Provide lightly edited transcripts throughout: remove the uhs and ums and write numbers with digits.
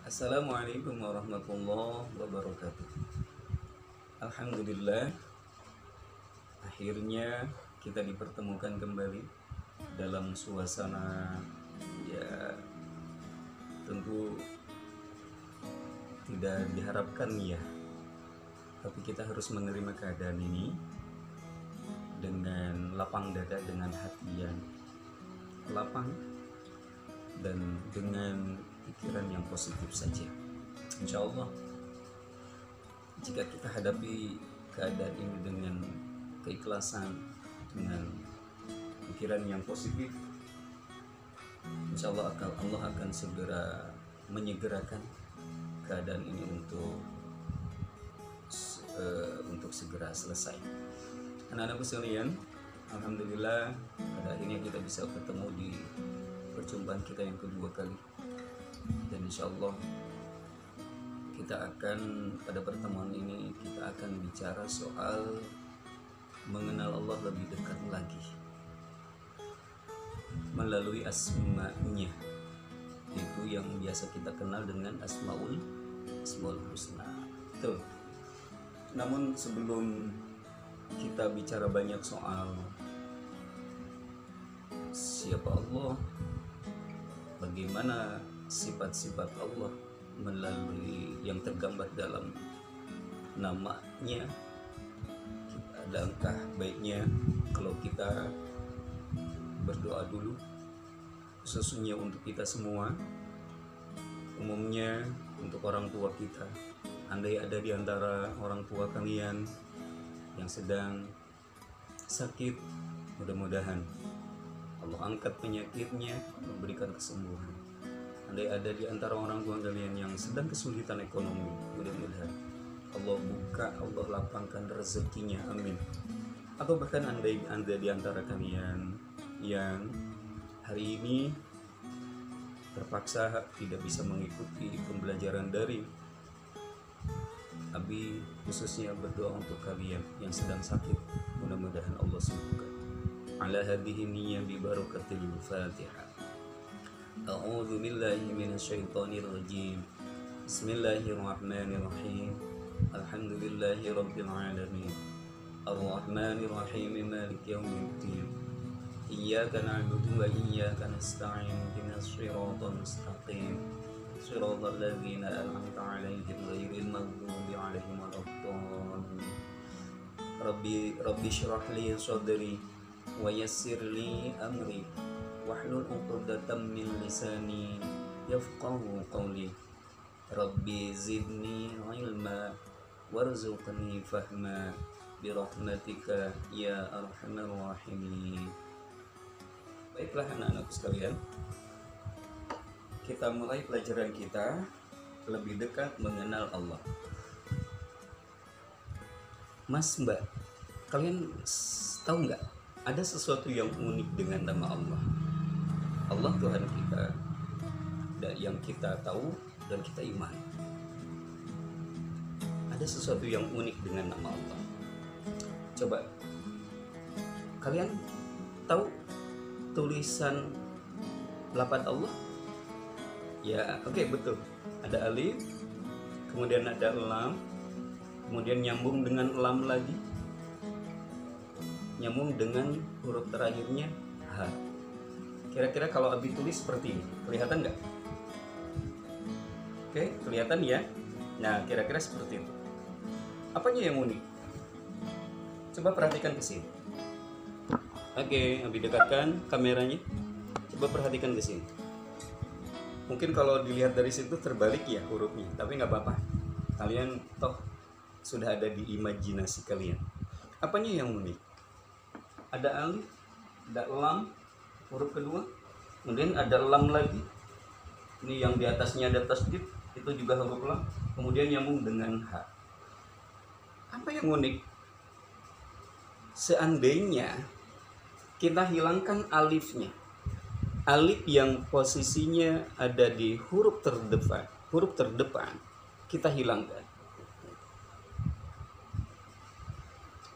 Assalamualaikum warahmatullahi wabarakatuh. Alhamdulillah, akhirnya kita dipertemukan kembali dalam suasana ya tentu tidak diharapkan ya, tapi kita harus menerima keadaan ini dengan lapang dada, dengan hati yang lapang dan dengan pikiran yang positif saja. Insya Allah, jika kita hadapi keadaan ini dengan keikhlasan, dengan pikiran yang positif, insya Allah Allah akan segera menyegerakan keadaan ini untuk segera selesai. Anak-anakku sekalian, alhamdulillah pada akhirnya kita bisa bertemu di perjumpaan kita yang kedua kali, dan insya Allah kita akan pada pertemuan ini kita akan bicara soal mengenal Allah lebih dekat lagi melalui asma'nya, itu yang biasa kita kenal dengan Asmaul Husna. Betul. Namun sebelum kita bicara banyak soal siapa Allah, bagaimana sifat-sifat Allah melalui yang tergambar dalam namanya, alangkah baiknya kalau kita berdoa dulu, khususnya untuk kita semua, umumnya untuk orang tua kita. Andai ada di antara orang tua kalian yang sedang sakit, mudah-mudahan Allah angkat penyakitnya, memberikan kesembuhan. Andai ada di antara orang tua kalian yang sedang kesulitan ekonomi, mudah-mudahan Allah buka, Allah lapangkan rezekinya, amin. Atau bahkan andai ada di antara kalian yang hari ini terpaksa tidak bisa mengikuti pembelajaran daring, Abi khususnya berdoa untuk kalian yang sedang sakit, mudah-mudahan Allah sembuhkan. Ala hadhihi niyyah bi barakatil Fatihah. A'udzu billahi minasyaitonir rajim. Bismillahirrahmanirrahim. Alhamdulillahi rabbil alamin. Arrahmanir rahim, maliki yaumiddin. Iyyaka na'budu wa iyyaka nasta'in. Ihdinas siratal mustaqim. Shiratal ladzina an'amta 'alaihim ghairil maghdubi 'alaihim waladdallin. Rabbi shrah li sadri wa yassir li amri wahlul 'uqdatam min lisani yafqahu qawli. Rabbi zidni ilma warzuqni fahma birahmatika ya arhamar rahimin. Baiklah anak-anakku sekalian, kita mulai pelajaran kita lebih dekat mengenal Allah. Mas, Mbak, kalian tahu nggak ada sesuatu yang unik dengan nama Allah? Allah Tuhan kita, dan yang kita tahu dan kita imani. Ada sesuatu yang unik dengan nama Allah. Coba kalian tahu tulisan lafaz Allah? Ya, oke, betul. Ada alif, kemudian ada lam, kemudian nyambung dengan lam lagi, nyambung dengan huruf terakhirnya ha. Kira-kira kalau Abi tulis seperti ini, kelihatan nggak? Oke, kelihatan ya? Nah, kira-kira seperti itu. Apanya yang unik? Coba perhatikan ke sini. Oke, Abi dekatkan kameranya. Coba perhatikan ke sini. Mungkin kalau dilihat dari situ terbalik ya hurufnya, tapi nggak apa-apa. Kalian toh sudah ada di imajinasi kalian. Apanya yang unik? Ada alif, ada lam, huruf kedua, kemudian ada lam lagi. Ini yang di atasnya ada tasdid, itu juga huruf lam, kemudian nyambung dengan ha. Apa yang unik? Seandainya kita hilangkan alifnya, alif yang posisinya ada di huruf terdepan kita hilangkan,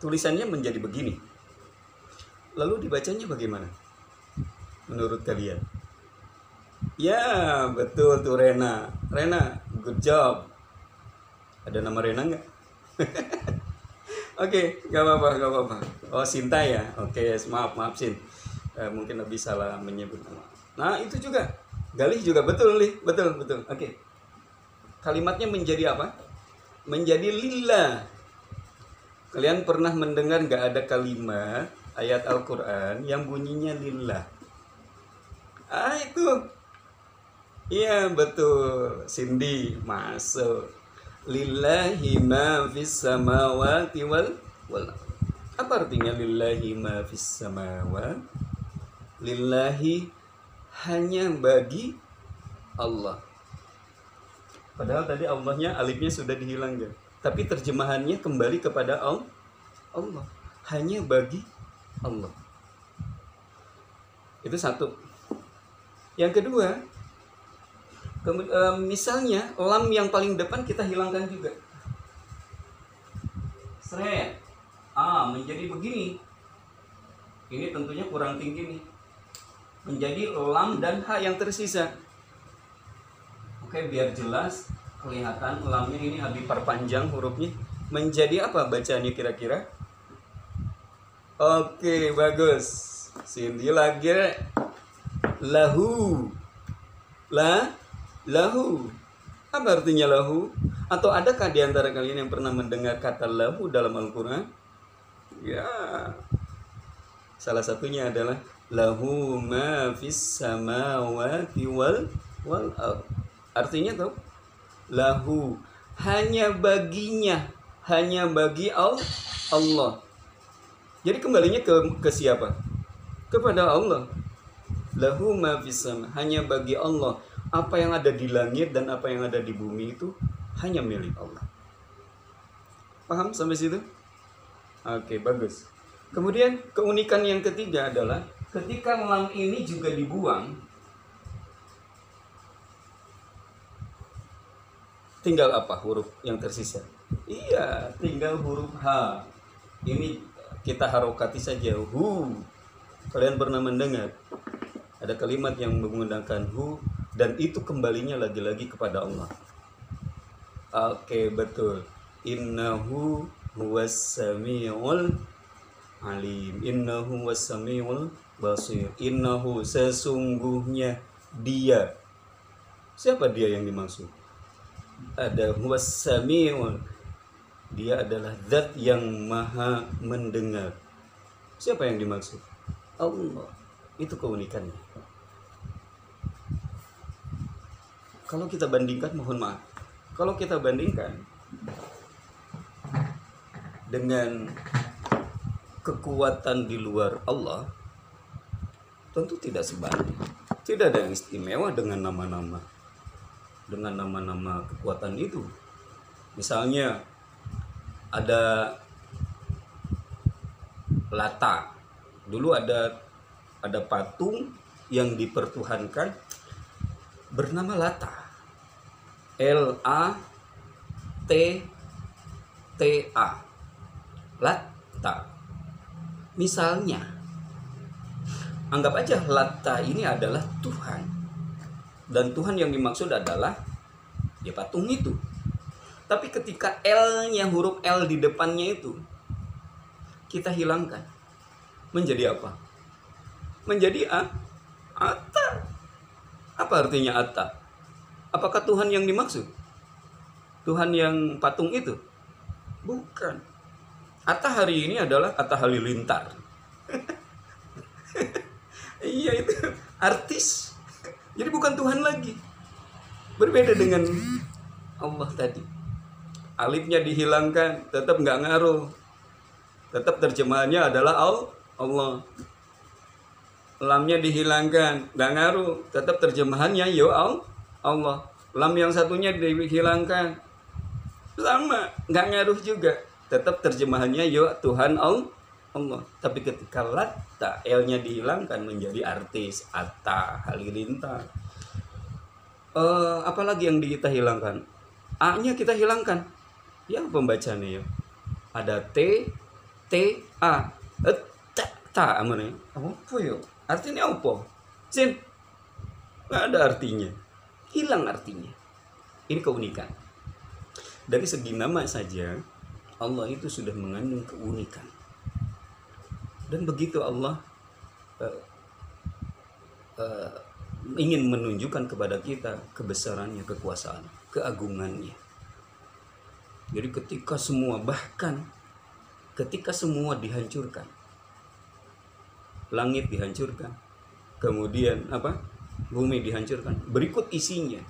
tulisannya menjadi begini. Lalu dibacanya bagaimana menurut kalian? Ya, betul tuh Rena. Rena, good job. Ada nama Rena nggak? Oke, nggak apa-apa, nggak apa-apa. Oh, Sinta ya. Oke, maaf Sin. Mungkin lebih salah menyebut nama. Nah, itu juga. Galih juga betul nih, betul. Oke. Kalimatnya menjadi apa? Menjadi lillah. Kalian pernah mendengar nggak ada kalimat ayat Al-Quran yang bunyinya lillah? Itu. Iya, betul. Cindy masuk. Lillahi ma fis samawati wal. Apa artinya lillahi ma fis samawati? Lillahi hanya bagi Allah. Padahal tadi Allahnya alifnya sudah dihilangkan. Tapi terjemahannya kembali kepada Allah. Hanya bagi Allah. Itu satu. Yang kedua, misalnya lam yang paling depan kita hilangkan juga. Seret. Menjadi begini. Ini tentunya kurang tinggi nih. Menjadi lam dan ha yang tersisa. Oke, biar jelas kelihatan lamnya ini diperpanjang hurufnya. Menjadi apa bacanya kira-kira? Oke, bagus. Cindy lagi. Lahu. Lahu. Apa artinya lahu? Atau adakah di antara kalian yang pernah mendengar kata lahu dalam Al-Quran? Ya. Salah satunya adalah lahu ma fis samawati wal ardh. Artinya tuh lahu, hanya baginya, hanya bagi Allah. Jadi kembalinya ke siapa? Kepada Allah. Lahu ma fis sama, hanya bagi Allah. Apa yang ada di langit dan apa yang ada di bumi itu hanya milik Allah. Paham sampai situ? Oke, bagus. Kemudian keunikan yang ketiga adalah ketika lam ini juga dibuang, tinggal apa huruf yang tersisa? Iya, tinggal huruf H. Ini kita harokati saja, hu. Kalian pernah mendengar ada kalimat yang menggunakan hu, dan itu kembalinya lagi-lagi kepada Allah. Oke, betul. Innahu huwas samiul alim. Innahu huwas samiul basir. Innahu, sesungguhnya dia. Siapa dia yang dimaksud? Ada huwas samiul. Dia adalah zat yang maha mendengar. Siapa yang dimaksud? Allah. Itu keunikannya. Kalau kita bandingkan, mohon maaf, kalau kita bandingkan dengan kekuatan di luar Allah, tentu tidak sebanding. Tidak ada yang istimewa dengan nama-nama kekuatan itu. Misalnya ada Lata. Dulu ada patung yang dipertuhankan bernama Lata. L-A-T-T-A. Lata. Misalnya, anggap aja Lata ini adalah Tuhan. Dan Tuhan yang dimaksud adalah ya patung itu. Tapi ketika L-nya, huruf L di depannya itu kita hilangkan, menjadi apa? Menjadi Atta. Apa artinya Atta? Apakah Tuhan yang dimaksud? Tuhan yang patung itu? Bukan. Atta hari ini adalah Atta Halilintar. Iya, itu artis. Jadi bukan Tuhan lagi. Berbeda dengan Allah tadi. Alifnya dihilangkan, tetap nggak ngaruh. Tetap terjemahannya adalah Allah. Lamnya dihilangkan, nggak ngaruh. Tetap terjemahannya Allah. Lam yang satunya dihilangkan, sama, nggak ngaruh juga. Tetap terjemahannya Tuhan Allah. Tapi ketika Lata, L-nya dihilangkan menjadi artis, Atta Halilintar. Apalagi yang kita hilangkan? A-nya kita hilangkan. Ya, pembacanya ya. Ada T-A. Ta amane. Apa yo? Artinya apa? Sin. nggak ada artinya, hilang artinya. Ini keunikan. Dari segi nama saja Allah itu sudah mengandung keunikan. Dan begitu Allah ingin menunjukkan kepada kita kebesarannya, kekuasaan, keagungannya. Jadi ketika semua, bahkan ketika semua dihancurkan, langit dihancurkan, kemudian bumi dihancurkan, berikut isinya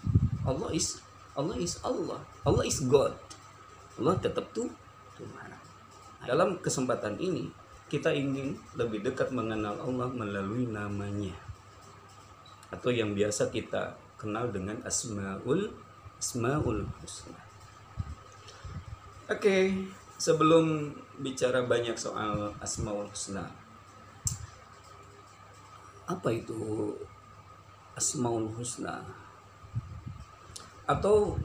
Allah is Allah, Allah is God, Allah tetap Tuhan. Dalam kesempatan ini kita ingin lebih dekat mengenal Allah melalui namanya, atau yang biasa kita kenal dengan Asmaul Husna. Oke, sebelum bicara banyak soal Asmaul Husna, apa itu Asmaul Husna? Atau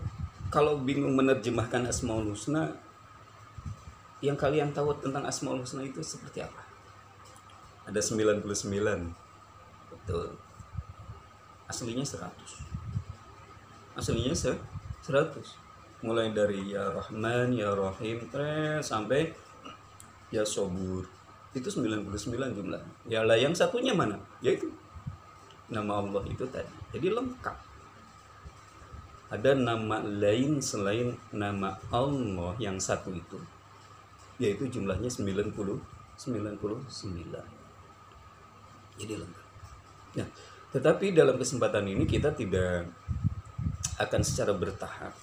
kalau bingung menerjemahkan Asmaul Husna, yang kalian tahu tentang Asmaul Husna itu seperti apa? Ada 99. Betul. Aslinya 100. Aslinya 100. Mulai dari ya Rahman, ya Rahim, sampai ya Sobur. Itu 99 jumlah. Ya lah, yang satunya mana? Yaitu nama Allah itu tadi. Jadi lengkap. Ada nama lain selain nama Allah yang satu itu, yaitu jumlahnya 99. Jadi lengkap. Nah, tetapi dalam kesempatan ini kita tidak akan secara bertahap,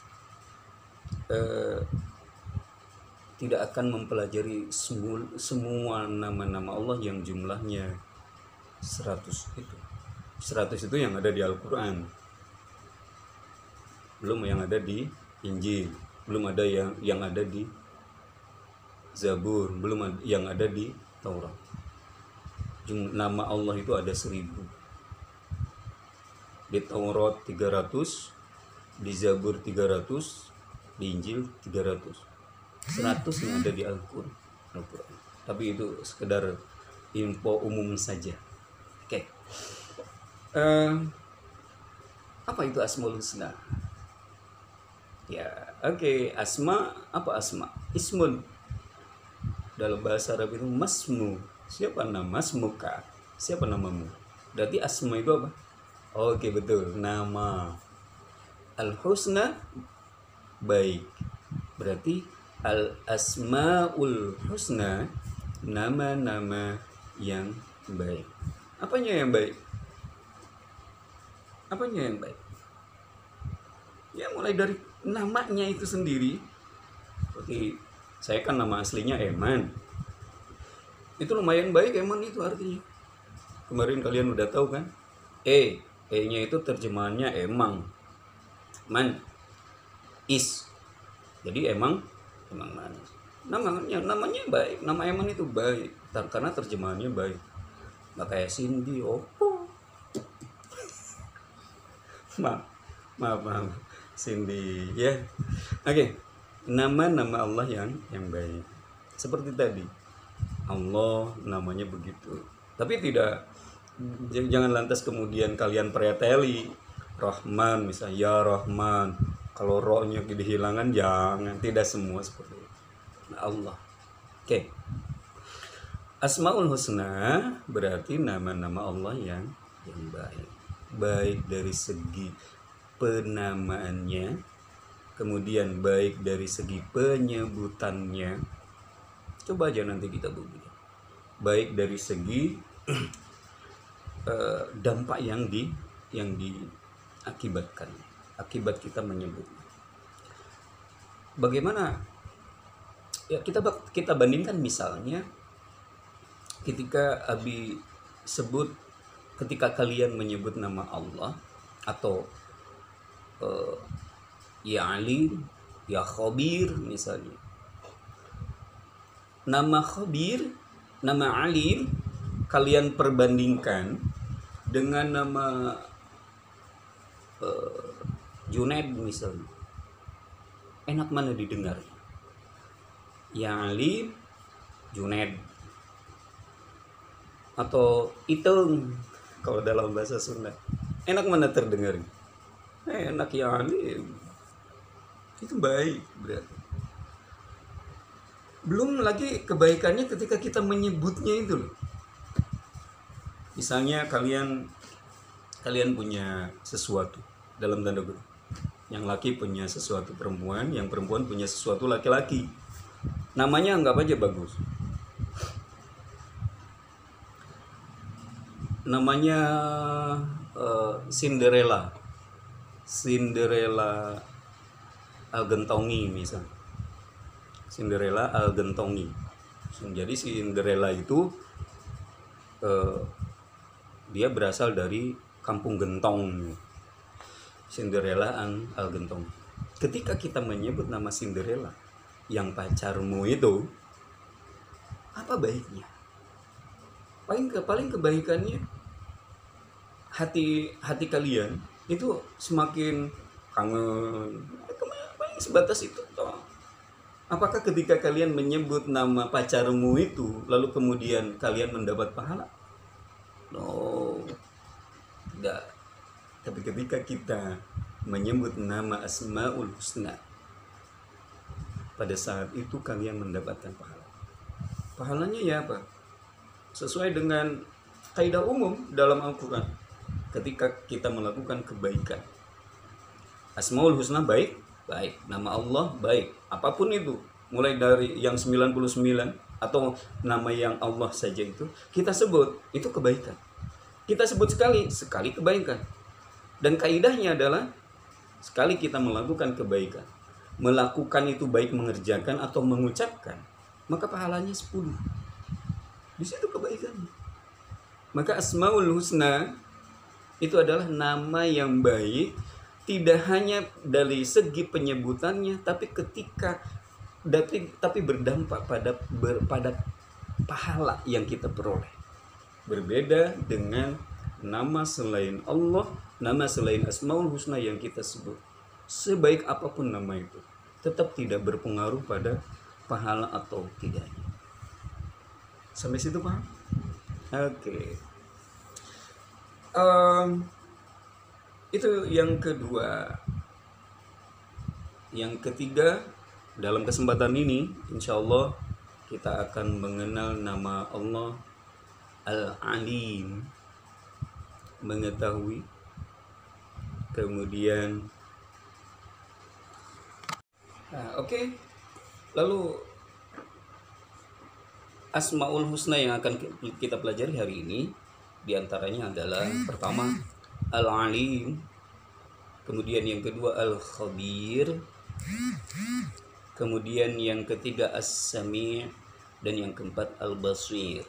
tidak akan mempelajari semua nama-nama Allah yang jumlahnya 100 itu. 100 itu yang ada di Al-Quran, belum yang ada di Injil, belum ada yang ada di Zabur, belum yang ada di Taurat. Nama Allah itu ada 1000. Di Taurat 300, di Zabur 300, di Injil 300. 100 yang ada di Al-Quran. Tapi itu sekedar info umum saja. Oke. Apa itu Asmaul Husna? Ya, oke. Asma, apa asma? Ismun. Dalam bahasa Arab itu masmu. Siapa nama? Masmuka. Siapa namamu? Berarti asma itu apa? Oke, betul. Nama. Al-Husna, baik. Berarti Al-Asmaul Husna, nama-nama yang baik. Apanya yang baik? Apanya yang baik? Ya, mulai dari namanya itu sendiri. Seperti saya kan nama aslinya Eman. Itu lumayan baik, Eman itu artinya. Kemarin kalian udah tahu kan? E-nya itu terjemahannya emang. Man, is. Jadi emang manis. Namanya baik. Nama Eman itu baik karena terjemahannya baik. Nggak kayak Cindy, Oppo. maaf Cindy ya. Oke. Nama-nama Allah yang baik. Seperti tadi, Allah namanya begitu. Tapi jangan lantas kemudian kalian preteli Rahman, misalnya ya Rahman, kalau rohnya dihilangkan, jangan. Tidak semua seperti itu. Nah, Allah. Oke. Asmaul Husna berarti nama-nama Allah yang baik. Baik dari segi penamaannya, kemudian baik dari segi penyebutannya. Coba aja nanti kita buka. Baik dari segi dampak yang diakibatkan, akibat kita menyebutnya. Bagaimana? Ya, kita bandingkan misalnya ketika Abi sebut, ketika kalian menyebut nama Allah atau ya Alim, ya Khabir misalnya. Nama Khabir, nama Alim kalian perbandingkan dengan nama Junaid misalnya. Enak mana didengar? Ya Alim, Junaid, atau Iteng kalau dalam bahasa Sunda. Enak mana terdengar? Enak ya alim. Itu baik berarti. Belum lagi kebaikannya ketika kita menyebutnya itu loh. Misalnya kalian punya sesuatu dalam tanda kutip. Yang laki punya sesuatu perempuan, yang perempuan punya sesuatu laki-laki. Namanya anggap aja bagus. Namanya Cinderella Algentongi misal. Cinderella Algentongi. Jadi Cinderella itu dia berasal dari kampung gentong. Cinderella Algentongi. Ketika kita menyebut nama Cinderella yang pacarmu itu, apa baiknya? Paling kebaikannya hati kalian itu semakin kangen. Paling sebatas itu toh. Apakah ketika kalian menyebut nama pacarmu itu lalu kemudian kalian mendapat pahala? No, tidak. Tapi ketika kita menyebut nama Asmaul Husna, pada saat itu kalian mendapatkan pahala. Pahalanya ya apa? Sesuai dengan kaidah umum dalam Al-Quran. Ketika kita melakukan kebaikan, Asmaul Husna baik. Nama Allah baik. Apapun itu, mulai dari yang 99 atau nama yang Allah saja itu, kita sebut, itu kebaikan. Kita sebut sekali kebaikan. Dan kaidahnya adalah, sekali kita melakukan kebaikan, melakukan itu baik mengerjakan atau mengucapkan, maka pahalanya 10. Di situ kebaikannya. Maka Asmaul Husna itu adalah nama yang baik, tidak hanya dari segi penyebutannya, tapi berdampak pada pahala yang kita peroleh. Berbeda dengan nama selain Allah, nama selain Asmaul Husna yang kita sebut. Sebaik apapun nama itu, tetap tidak berpengaruh pada pahala atau tidaknya. Sampai situ paham? Oke. Itu yang kedua. Yang ketiga, dalam kesempatan ini insya Allah kita akan mengenal nama Allah Al-Alim, mengetahui. Kemudian oke. Lalu Asmaul Husna yang akan kita pelajari hari ini diantaranya adalah pertama Al-Alim, kemudian yang kedua Al-Khabir, kemudian yang ketiga As-Sami', dan yang keempat Al-Basir.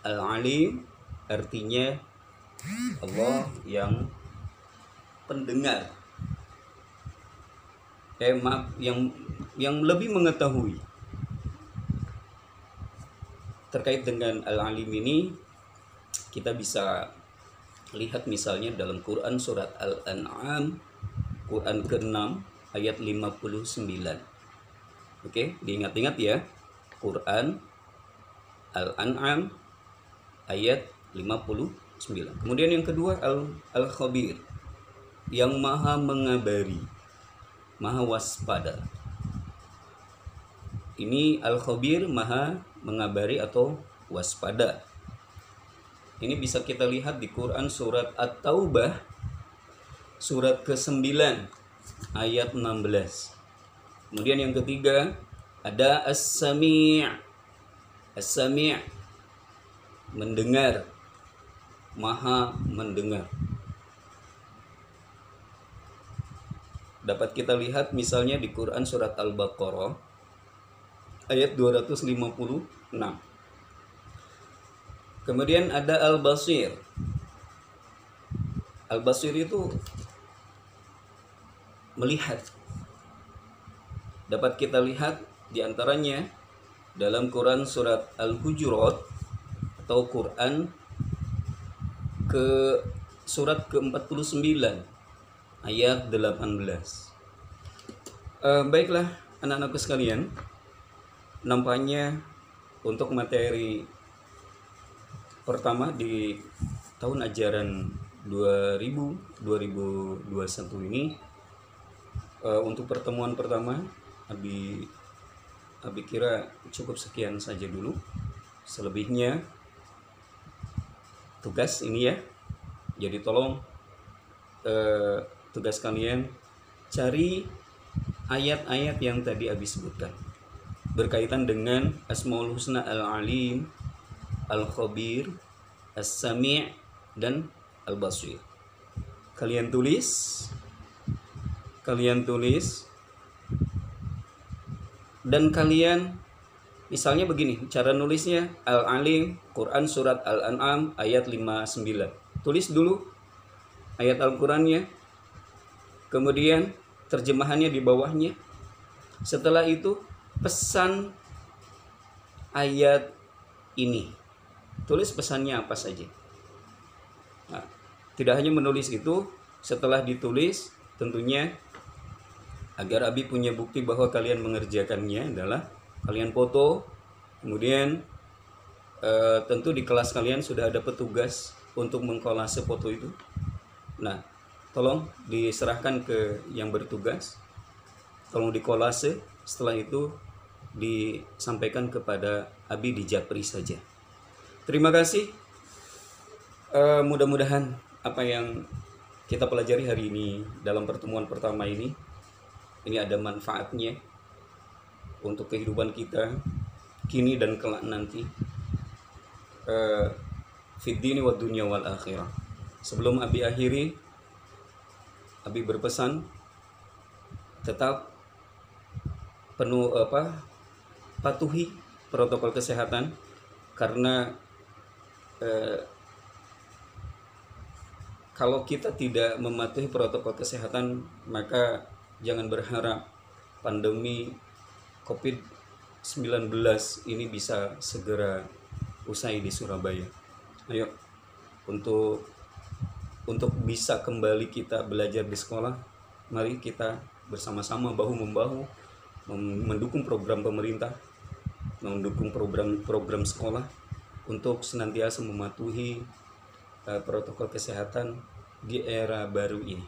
Al-Alim artinya Allah yang pendengar, yang lebih mengetahui. Terkait dengan Al-Alim ini, kita bisa lihat misalnya dalam Quran surat Al-An'am, Quran ke-6 ayat 59. Oke, diingat-ingat ya. Quran Al-An'am ayat 59. Kemudian yang kedua Al-Khabir, yang maha mengabari, maha waspada. Ini Al-Khabir, maha mengabari atau waspada. Ini bisa kita lihat di Quran surat At-Taubah surat ke-9 ayat 16. Kemudian yang ketiga ada As-Sami'. As-Sami' mendengar, maha mendengar. Dapat kita lihat misalnya di Quran surat Al-Baqarah ayat 256. Kemudian ada Al-Basir. Al-Basir itu melihat. Dapat kita lihat diantaranya dalam Quran surat Al-Hujurat atau Quran surat ke-49 ayat 18. Baiklah anak-anakku sekalian, nampaknya untuk materi pertama di tahun ajaran 2021 ini. Untuk pertemuan pertama Abi kira cukup sekian saja dulu. Selebihnya tugas ini ya. Jadi tolong tugas kalian cari ayat-ayat yang tadi Abi sebutkan berkaitan dengan Asmaul Husna Al-Alim, Al-Khabir, As-Sami' dan Al-Basir. Kalian tulis dan kalian misalnya begini, cara nulisnya Al-Alim, Quran surat Al-An'am ayat 59. Tulis dulu ayat Al-Qurannya, kemudian terjemahannya di bawahnya. Setelah itu pesan ayat ini. Tulis pesannya apa saja. Nah, tidak hanya menulis itu, setelah ditulis tentunya agar Abi punya bukti bahwa kalian mengerjakannya adalah kalian foto, kemudian tentu di kelas kalian sudah ada petugas untuk mengkolase foto itu. Nah, tolong diserahkan ke yang bertugas, tolong dikolase, setelah itu disampaikan kepada Abi di Japri saja. Terima kasih. Mudah-mudahan apa yang kita pelajari hari ini dalam pertemuan pertama ini ada manfaatnya untuk kehidupan kita kini dan kelak nanti, fid dini wad dunya wal akhirah. Sebelum Abi akhiri, Abi berpesan tetap patuhi protokol kesehatan, karena kalau kita tidak mematuhi protokol kesehatan, maka jangan berharap pandemi COVID-19 ini bisa segera usai di Surabaya. Ayo, untuk bisa kembali kita belajar di sekolah, mari kita bersama-sama bahu-membahu mendukung program pemerintah, mendukung program sekolah untuk senantiasa mematuhi protokol kesehatan di era baru ini.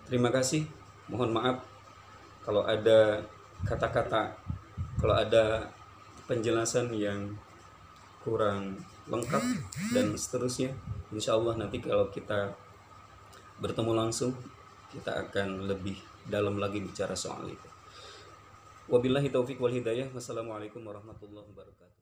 Terima kasih. Mohon maaf kalau ada kata-kata, kalau ada penjelasan yang kurang lengkap dan seterusnya. Insya Allah nanti kalau kita bertemu langsung, kita akan lebih dalam lagi bicara soal itu. Wabillahi taufik wal hidayah. Wassalamualaikum warahmatullahi wabarakatuh.